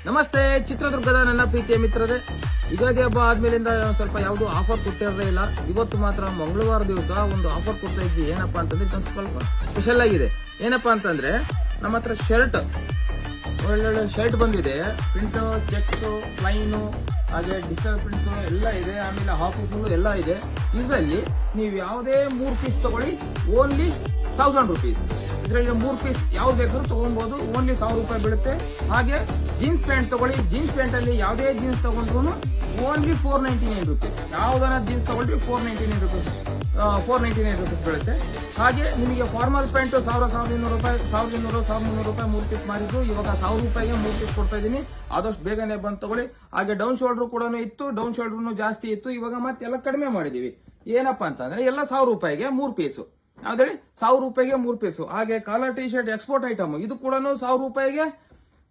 ನಮಸ್ತೆ ಚಿತ್ರದುರ್ಗದ ನನ್ನ ಪ್ರೀತಿಯ ಮಿತ್ರರೇ, ಯುಗಾದಿ ಹಬ್ಬ ಆದ್ಮೇಲಿಂದ ಸ್ವಲ್ಪ ಯಾವುದು ಆಫರ್ ಕೊಟ್ಟಿರಲೇ ಇಲ್ಲ. ಇವತ್ತು ಮಾತ್ರ ಮಂಗಳವಾರ ದಿವಸ ಒಂದು ಆಫರ್ ಕೊಡ್ತಾ ಇದ್ವಿ. ಏನಪ್ಪಾ ಅಂತಂದ್ರೆ ಸ್ವಲ್ಪ ಸ್ಪೆಷಲ್ ಆಗಿದೆ. ಏನಪ್ಪಾ ಅಂತಂದ್ರೆ ನಮ್ಮ ಹತ್ರ ಶರ್ಟ್, ಒಳ್ಳೊಳ್ಳೆ ಶರ್ಟ್ ಬಂದಿದೆ. ಪ್ರಿಂಟ್, ಚೆಕ್ಸ್, ಪ್ಲೈನು, ಹಾಗೆ ಡಿಜಿಟಲ್ ಪ್ರಿಂಟ್ಸ್ ಎಲ್ಲ ಇದೆ. ಆಮೇಲೆ ಹಾಫ್ ಫುಲ್ ಎಲ್ಲ ಇದೆ. ಇದರಲ್ಲಿ ನೀವು ಯಾವುದೇ 3 ಪೀಸ್ ತಗೊಳ್ಳಿ, ಓನ್ಲಿ 1000 rupees. ಇದರಲ್ಲಿ 3 ಪೀಸ್ ಯಾವ್ದು ಬೇಕಾದ್ರೂ ತಗೊಬಹುದು, ಓನ್ಲಿ 1000 ರೂಪಾಯಿ ಬೀಳುತ್ತೆ. ಹಾಗೆ ಜೀನ್ಸ್ ಪ್ಯಾಂಟ್ ತಗೊಳ್ಳಿ, ಜೀನ್ಸ್ ಪ್ಯಾಂಟ್ ಅಲ್ಲಿ ಯಾವುದೇ ಜೀನ್ಸ್ ತಗೊಂಡ್ರು ಓನ್ಲಿ 499 rupees. ಯಾವ್ದಾರ ಜೀನ್ಸ್ ತಗೊಳ್ರಿ 499 rupees ಬೀಳುತ್ತೆ. ಹಾಗೆ ನಿಮಗೆ ಫಾರ್ಮಲ್ ಪ್ಯಾಂಟ್ 1200 ರೂಪಾಯಿ, 1200, 1300 ರೂಪಾಯಿ 3 ಪೀಸ್ ಮಾರಿದ್ದು, ಇವಾಗ 1000 ರೂಪಾಯಿಗೆ 3 ಪೀಸ್ ಕೊಡ್ತಾ ಇದೀನಿ. ಆದಷ್ಟು ಬೇಗನೆ ಬಂದು ತಗೊಳ್ಳಿ. ಹಾಗೆ ಡೌನ್ ಶೋಲ್ಡರ್ ಕೂಡ ಇತ್ತು, ಡೌನ್ ಶೋಲ್ಡರ್ ಜಾಸ್ತಿ ಇತ್ತು. ಇವಾಗ ಮತ್ತೆ ಕಡಿಮೆ ಮಾಡಿದೀವಿ. ಏನಪ್ಪಾ ಅಂತಂದ್ರೆ ಎಲ್ಲ 1000 ರೂಪಾಯಿಗೆ 3 ಪೀಸು. ಯಾವ್ದೇಳಿ 1000 ರೂಪಾಯಿಗೆ 3 ಪೀಸು. ಹಾಗೆ collar T shirt export item, ಇದು ಕೂಡ 1000 ರೂಪಾಯಿಗೆ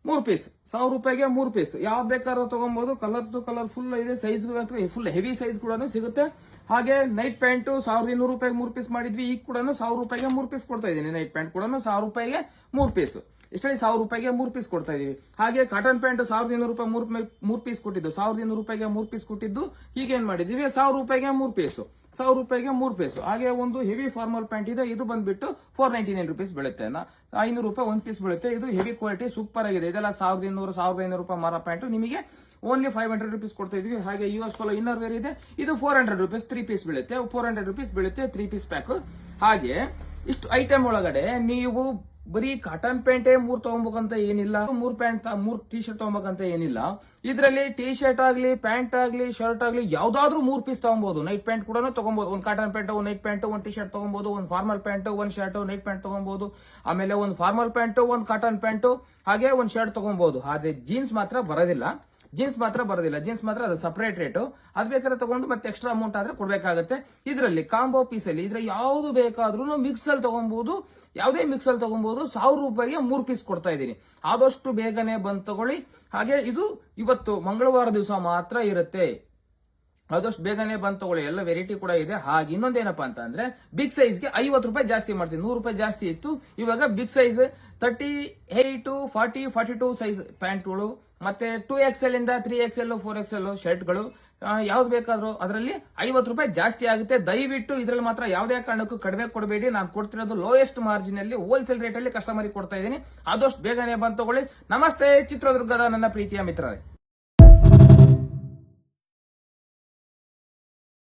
3 ಪೀಸ್. 1000 ರೂಪಾಯಿಗೆ 3 ಪೀಸ್. ಯಾವ್ದು ಬೇಕಾದ್ರೂ ತಗೊಬಹುದು. ಕಲರ್ ಟು ಕಲರ್ ಫುಲ್ ಇದೆ. ಸೈಜ್ ಫುಲ್ ಹೆವಿ ಸೈಜ್ ಕೂಡ ಸಿಗುತ್ತೆ. ಹಾಗೆ ನೈಟ್ ಪ್ಯಾಂಟ್ 1200 ರೂಪಾಯಿಗೆ 3 ಪೀಸ್ ಮಾಡಿದ್ವಿ. ಈಗ ಕೂಡ 1000 ರೂಪಾಯಿಗೆ 3 ಪೀಸ್ ಕೊಡ್ತಾ ಇದೀನಿ. ನೈಟ್ ಪ್ಯಾಂಟ್ ಕೂಡ 1000 ರೂಪಾಯಿಗೆ 3 ಪೀಸ್. ಇಷ್ಟರಲ್ಲಿ 1000 ರೂಪಾಯಿಗೆ 3 ಪೀಸ್ ಕೊಡ್ತಾ ಇದೀವಿ. ಹಾಗೆ ಕಾಟನ್ ಪ್ಯಾಂಟ್ 1200 ರೂಪಾಯಿ 3 ಪೀಸ್ ಕೊಟ್ಟಿದ್ದು, 1200 ರೂಪಾಯಿಗೆ 3 ಪೀಸ್ ಕೊಟ್ಟಿದ್ದು. ಈಗ ಏನ್ ಮಾಡಿದೀವಿ, 1000 ರೂಪಾಯಿಗೆ 3 ಪೀಸ್. 1000 ರೂಪಾಯಿಗೆ 3 ಪೀಸ್. ಹಾಗೆ ಒಂದು ಹೆವಿ ಫಾರ್ಮಲ್ ಪ್ಯಾಂಟ್ ಇದೆ, ಇದು ಬಂದ್ಬಿಟ್ಟು 499 rupees ಬೀಳುತ್ತೆ. 500 ರೂಪಾಯಿ 1 ಪೀಸ್ ಬೀಳುತ್ತೆ. ಇದು ಹೆವಿ ಕ್ವಾಲಿಟಿ, ಸೂಪರ್ ಆಗಿದೆ. ಇದೆಲ್ಲ 1200 ರೂಪಾಯಿ ಮಾರೋ ಪ್ಯಾಂಟ್ ನಿಮಗೆ ಓನ್ಲಿ 500 rupees ಕೊಡ್ತಾ ಇದೀವಿ. ಹಾಗೆ US ಪೋಲೋ ಇನ್ನರ್ ವೇರ್ ಇದೆ, ಇದು 400 rupees 3 ಪೀಸ್ ಬೀಳುತ್ತೆ. 400 rupees ಬೀಳುತ್ತೆ 3 ಪೀಸ್ ಪ್ಯಾಕ್. ಹಾಗೆ ಇಷ್ಟು ಐಟಮ್ ಒಳಗಡೆ ನೀವು ಬರೀ ಕಾಟನ್ ಪ್ಯಾಂಟೇ 3 ತಗೊಬೇಕಂತ ಏನಿಲ್ಲ, 3 ಟಿ ಶರ್ಟ್ ತಗೊಬೇಕಂತ ಏನಿಲ್ಲ. ಇದರಲ್ಲಿ ಟಿ ಶರ್ಟ್ ಆಗ್ಲಿ, ಪ್ಯಾಂಟ್ ಆಗ್ಲಿ, ಶರ್ಟ್ ಆಗ್ಲಿ ಯಾವ್ದಾದ್ರು 3 ಪೀಸ್ ತಗೊಬಹುದು. ನೈಟ್ ಪ್ಯಾಂಟ್ ಕೂಡ ತಗೊಬಹುದು. ಒಂದು ಕಾಟನ್ ಪ್ಯಾಂಟ್, ಒಂದು ನೈಟ್ ಪ್ಯಾಂಟ್, ಒಂದು ಟಿ ಶರ್ಟ್ ತಗೊಬಹುದು. ಒಂದು ಫಾರ್ಮಲ್ ಪ್ಯಾಂಟ್, ಒಂದು ಶರ್ಟ್, ನೈಟ್ ಪ್ಯಾಂಟ್ ತಗೊಬಹುದು. ಆಮೇಲೆ ಒಂದು ಫಾರ್ಮಲ್ ಪ್ಯಾಂಟ್, ಒಂದು ಕಾಟನ್ ಪ್ಯಾಂಟ್, ಹಾಗೆ ಒಂದು ಶರ್ಟ್ ತಗೊಬಹುದು. ಆದ್ರೆ ಜೀನ್ಸ್ ಮಾತ್ರ ಬರೋದಿಲ್ಲ. ಜೀನ್ಸ್ ಮಾತ್ರ ಅದು ಸಪರೇಟ್ ರೇಟು. ಅದ್ ಬೇಕಾದ್ರೆ ತಗೊಂಡು ಮತ್ತೆ ಎಕ್ಸ್ಟ್ರಾ ಅಮೌಂಟ್ ಆದ್ರೆ ಕೊಡ್ಬೇಕಾಗುತ್ತೆ. ಇದರಲ್ಲಿ ಕಾಂಬೋ ಪೀಸ್ ಅಲ್ಲಿ ಇದ್ರೆ ಯಾವ್ದು ಬೇಕಾದ್ರೂ ಮಿಕ್ಸ್ ಅಲ್ಲಿ ತಗೊಬಹುದು. ಯಾವುದೇ ಮಿಕ್ಸ್ ಅಲ್ಲಿ ತಗೊಬಹುದು. 1000 ರೂಪಾಯಿಗೆ 3 ಪೀಸ್ ಕೊಡ್ತಾ ಇದೀನಿ. ಆದಷ್ಟು ಬೇಗನೆ ಬಂದು ತಗೊಳ್ಳಿ. ಹಾಗೆ ಇದು ಇವತ್ತು ಮಂಗಳವಾರ ದಿವಸ ಮಾತ್ರ ಇರುತ್ತೆ. ಆದಷ್ಟು ಬೇಗನೆ ಬಂದು ತಗೊಳ್ಳಿ. ಎಲ್ಲ ವೆರೈಟಿ ಕೂಡ ಇದೆ. ಹಾಗೆ ಇನ್ನೊಂದೇನಪ್ಪಾ ಅಂತ ಅಂದ್ರೆ ಬಿಗ್ ಸೈಜ್ಗೆ 50 ರೂಪಾಯಿ ಜಾಸ್ತಿ ಮಾಡ್ತೀನಿ. 100 ರೂಪಾಯಿ ಜಾಸ್ತಿ ಇತ್ತು. ಇವಾಗ ಬಿಗ್ ಸೈಜ್ 38, 40, 42 ಸೈಜ್ ಪ್ಯಾಂಟ್ಗಳು, ಮತ್ತೆ 2XL ಇಂದ 3XL, 4XL ಶರ್ಟ್ಗಳು ಯಾವ್ದು ಬೇಕಾದ್ರೂ ಅದರಲ್ಲಿ 50 ರೂಪಾಯಿ ಜಾಸ್ತಿ ಆಗುತ್ತೆ. ದಯವಿಟ್ಟು ಇದರಲ್ಲಿ ಮಾತ್ರ ಯಾವುದೇ ಕಾರಣಕ್ಕೂ ಕಡಿಮೆ ಕೊಡಬೇಡಿ. ನಾನು ಕೊಡ್ತಿರೋದು ಲೋಯೆಸ್ಟ್ ಮಾರ್ಜಿನ್ ಅಲ್ಲಿ, ಹೋಲ್ಸೇಲ್ ರೇಟ್ ಅಲ್ಲಿ ಕಸ್ಟಮರ್ ಕೊಡ್ತಾ ಇದ್ದೀನಿ. ಆದಷ್ಟು ಬೇಗನೆ ಬಂದು ತಗೊಳ್ಳಿ. ನಮಸ್ತೆ ಚಿತ್ರದುರ್ಗದ ನನ್ನ ಪ್ರೀತಿಯ ಮಿತ್ರರೇ.